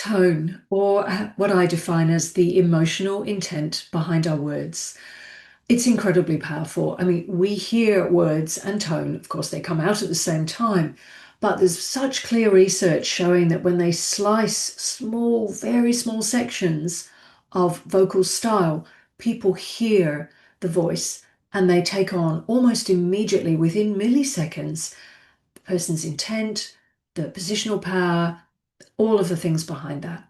Tone, or what I define as the emotional intent behind our words. It's incredibly powerful. I mean, we hear words and tone, of course, they come out at the same time, but there's such clear research showing that when they slice small, very small sections of vocal style, people hear the voice and they take on almost immediately, within milliseconds, the person's intent, the positional power, all of the things behind that.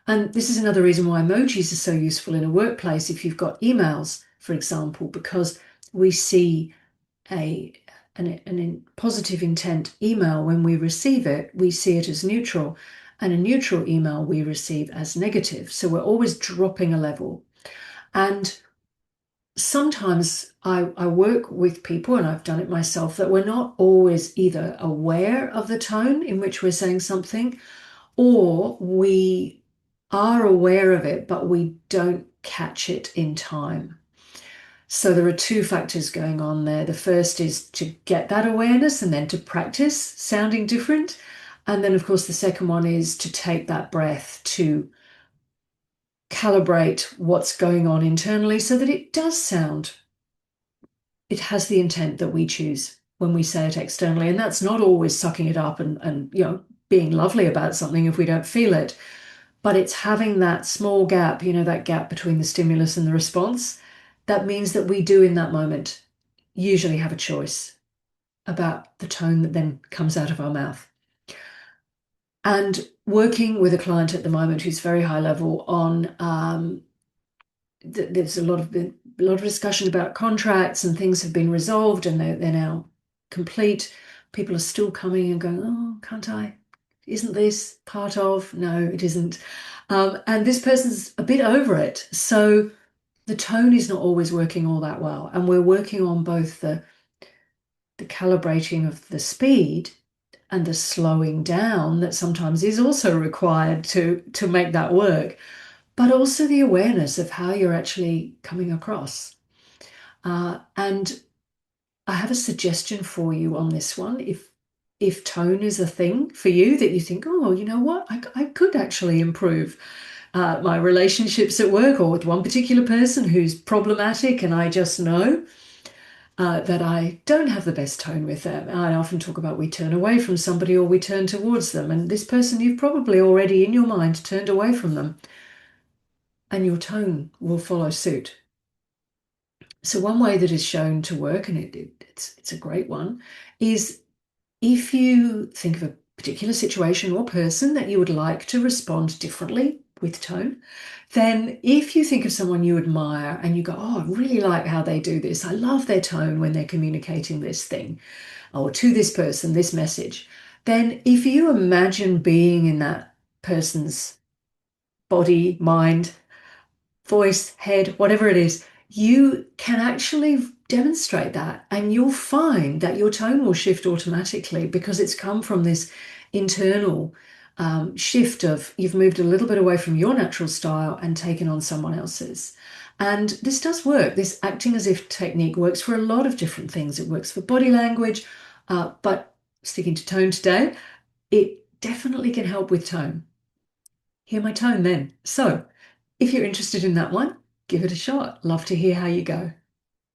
And this is another reason why emojis are so useful in a workplace if you've got emails, for example, because we see a positive intent email when we receive it, we see it as neutral, and a neutral email we receive as negative. So we're always dropping a level. And sometimes I work with people, and I've done it myself, that we're not always either aware of the tone in which we're saying something, or we are aware of it, but we don't catch it in time. So there are two factors going on there. The first is to get that awareness and then to practice sounding different. And then, of course, the second one is to take that breath to calibrate what's going on internally so that it does sound, it has the intent that we choose when we say it externally. And that's not always sucking it up and being lovely about something if we don't feel it. But it's having that small gap, that gap between the stimulus and the response. That means that we do in that moment usually have a choice about the tone that then comes out of our mouth. And working with a client at the moment who's very high level on, there's a lot of discussion about contracts, and things have been resolved and they're now complete. People are still coming and going, oh, can't I? Isn't this part of? No, it isn't. And this person's a bit over it. So the tone is not always working all that well. And we're working on both the calibrating of the speed and the slowing down that sometimes is also required to make that work, but also the awareness of how you're actually coming across. And I have a suggestion for you on this one. If tone is a thing for you that you think, oh, you know what, I could actually improve my relationships at work, or with one particular person who's problematic, and I just know that I don't have the best tone with them. I often talk about we turn away from somebody or we turn towards them, and this person you've probably already in your mind turned away from them, and your tone will follow suit. So one way that is shown to work, and it's a great one, is if you think of a particular situation or person that you would like to respond differently with tone, then if you think of someone you admire and you go, oh, I really like how they do this, I love their tone when they're communicating this thing, or to this person, this message, then if you imagine being in that person's body, mind, voice, head, whatever it is, you can actually demonstrate that, and you'll find that your tone will shift automatically because it's come from this internal shift of you've moved a little bit away from your natural style and taken on someone else's. And this does work. This acting as if technique works for a lot of different things. It works for body language, but sticking to tone today, it definitely can help with tone. Hear my tone then. So if you're interested in that one, give it a shot. Love to hear how you go.